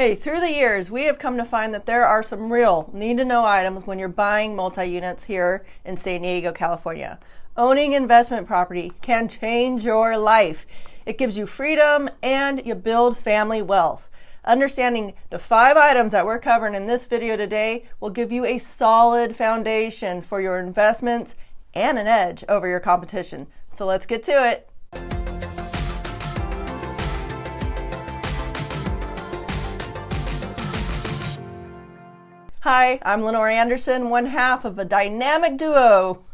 Hey, through the years, we have come to find that there are some real need-to-know items when you're buying multi-units here in San Diego, California. Owning investment property can change your life. It gives you freedom and you build family wealth. Understanding the 5 items that we're covering in this video today will give you a solid foundation for your investments and an edge over your competition. So let's get to it. Hi, I'm Lenore Anderson, one half of a dynamic duo.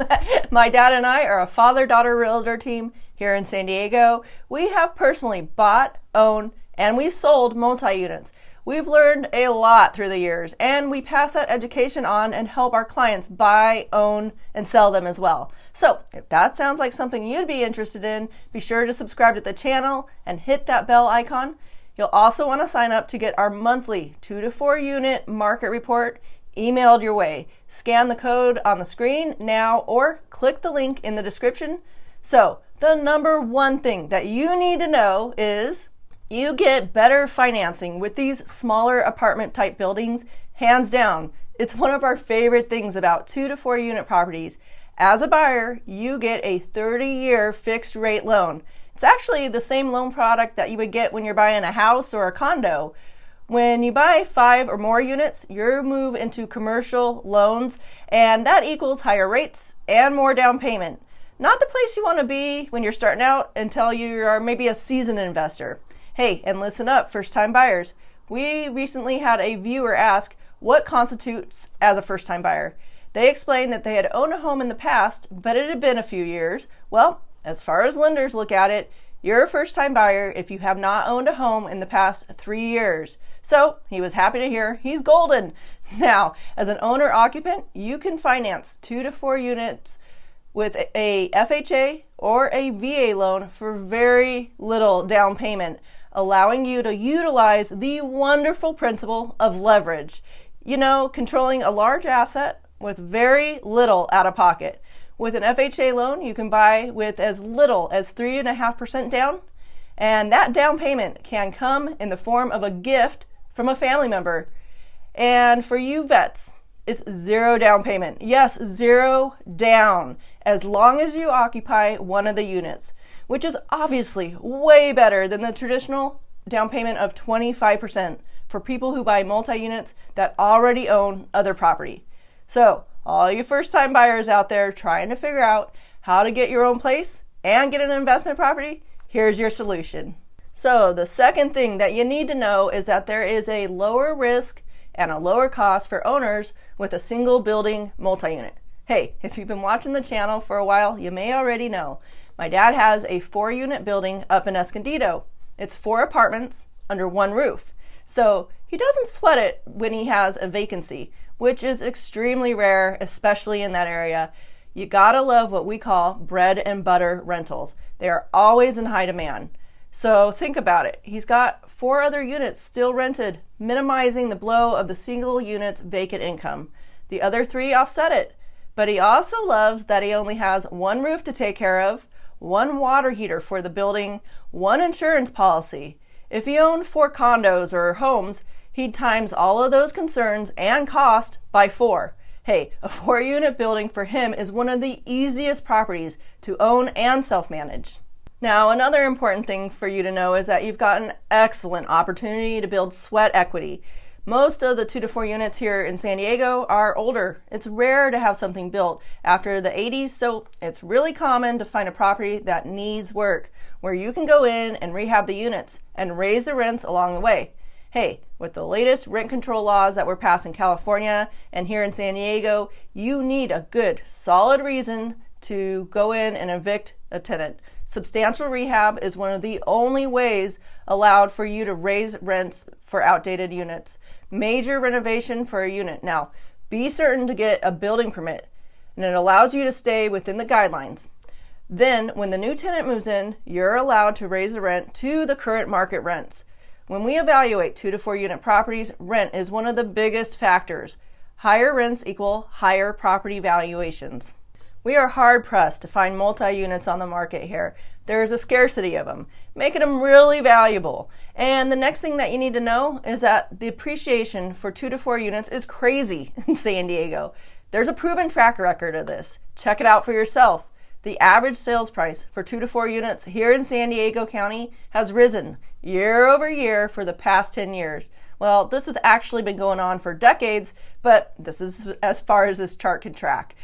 My dad and I are a father-daughter realtor team here in San Diego. We have personally bought, owned, and we've sold multi-units. We've learned a lot through the years, and we pass that education on and help our clients buy, own, and sell them as well. So if that sounds like something you'd be interested in, be sure to subscribe to the channel and hit that bell icon. You'll also want to sign up to get our monthly 2 to 4 unit market report emailed your way. Scan the code on the screen now or click the link in the description. So the number one thing that you need to know is you get better financing with these smaller apartment type buildings, hands down. It's one of our favorite things about 2 to 4 unit properties. As a buyer, you get a 30-year fixed rate loan. It's actually the same loan product that you would get when you're buying a house or a condo. When you buy 5 or more units, you move into commercial loans, and that equals higher rates and more down payment. Not the place you want to be when you're starting out until you are maybe a seasoned investor. Hey, and listen up, first-time buyers. We recently had a viewer ask what constitutes as a first-time buyer. They explained that they had owned a home in the past, but it had been a few years. Well, as far as lenders look at it, you're a first-time buyer if you have not owned a home in the past 3 years. So he was happy to hear he's golden. Now, as an owner-occupant, you can finance 2 to 4 units with a FHA or a VA loan for very little down payment, allowing you to utilize the wonderful principle of leverage. You know, controlling a large asset with very little out of pocket. With an FHA loan, you can buy with as little as 3.5% down, and that down payment can come in the form of a gift from a family member. And for you vets, it's 0 down payment. Yes, 0 down, as long as you occupy one of the units, which is obviously way better than the traditional down payment of 25% for people who buy multi-units that already own other property. So, all you first-time buyers out there trying to figure out how to get your own place and get an investment property, here's your solution. So the second thing that you need to know is that there is a lower risk and a lower cost for owners with a single building multi-unit. Hey, if you've been watching the channel for a while, you may already know. My dad has a 4-unit building up in Escondido. It's 4 apartments under one roof. So he doesn't sweat it when he has a vacancy, which is extremely rare, especially in that area. You gotta love what we call bread and butter rentals. They are always in high demand. So think about it. He's got 4 other units still rented, minimizing the blow of the single unit's vacant income. The other 3 offset it. But he also loves that he only has 1 roof to take care of, 1 water heater for the building, 1 insurance policy. If he owned 4 condos or homes, he'd times all of those concerns and cost by 4. Hey, a 4-unit building for him is one of the easiest properties to own and self-manage. Now, another important thing for you to know is that you've got an excellent opportunity to build sweat equity. Most of the 2 to 4 units here in San Diego are older. It's rare to have something built after the 80s, so it's really common to find a property that needs work, where you can go in and rehab the units and raise the rents along the way. Hey, with the latest rent control laws that were passed in California and here in San Diego, you need a good, solid reason to go in and evict a tenant. Substantial rehab is one of the only ways allowed for you to raise rents for outdated units. Major renovation for a unit. Now, be certain to get a building permit, and it allows you to stay within the guidelines. Then, when the new tenant moves in, you're allowed to raise the rent to the current market rents. When we evaluate 2 to 4 unit properties, rent is one of the biggest factors. Higher rents equal higher property valuations. We are hard pressed to find multi-units on the market here. There is a scarcity of them. making them really valuable. And the next thing that you need to know is that the appreciation for 2 to 4 units is crazy in San Diego. There's a proven track record of this. Check it out for yourself. The average sales price for 2 to 4 units here in San Diego County has risen year over year for the past 10 years. Well, this has actually been going on for decades, but this is as far as this chart can track.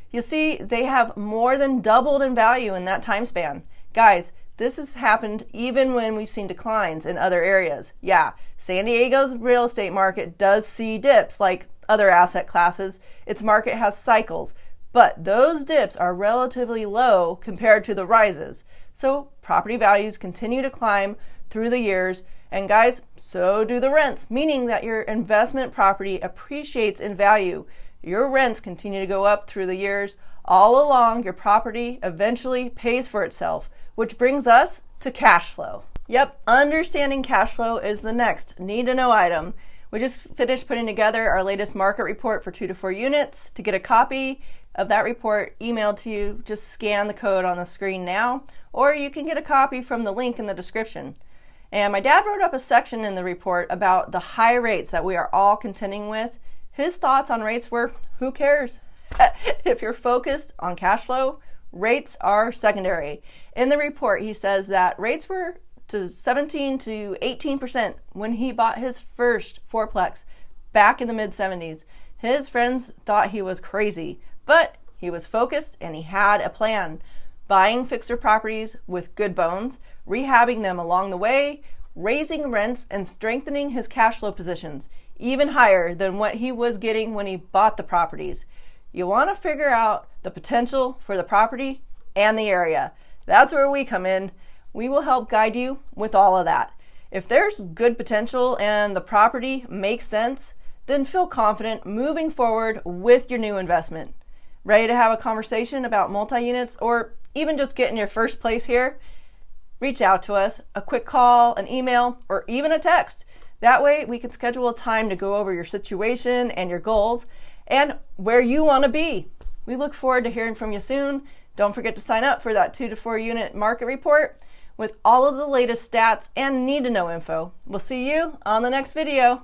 You see, they have more than doubled in value in that time span. Guys, this has happened even when we've seen declines in other areas. Yeah, San Diego's real estate market does see dips like other asset classes. Its market has cycles, but those dips are relatively low compared to the rises. So property values continue to climb through the years, and guys, so do the rents, meaning that your investment property appreciates in value. Your rents continue to go up through the years. All along, your property eventually pays for itself, which brings us to cash flow. Yep, understanding cash flow is the next need-to-know item. We just finished putting together our latest market report for 2 to 4 units. To get a copy of that report emailed to you, just scan the code on the screen now, or you can get a copy from the link in the description. And my dad wrote up a section in the report about the high rates that we are all contending with. His thoughts on rates were, who cares? If you're focused on cash flow, rates are secondary. In the report, he says that rates were to 17 to 18% when he bought his first fourplex back in the mid-70s. His friends thought he was crazy, but he was focused and he had a plan. Buying fixer properties with good bones, rehabbing them along the way, raising rents, and strengthening his cash flow positions, even higher than what he was getting when he bought the properties. You want to figure out the potential for the property and the area. That's where we come in. We will help guide you with all of that. If there's good potential and the property makes sense, then feel confident moving forward with your new investment. Ready to have a conversation about multi-units or even just getting your first place here? Reach out to us, a quick call, an email, or even a text. That way we can schedule a time to go over your situation and your goals and where you want to be. We look forward to hearing from you soon. Don't forget to sign up for that 2 to 4 unit market report with all of the latest stats and need to know info. We'll see you on the next video.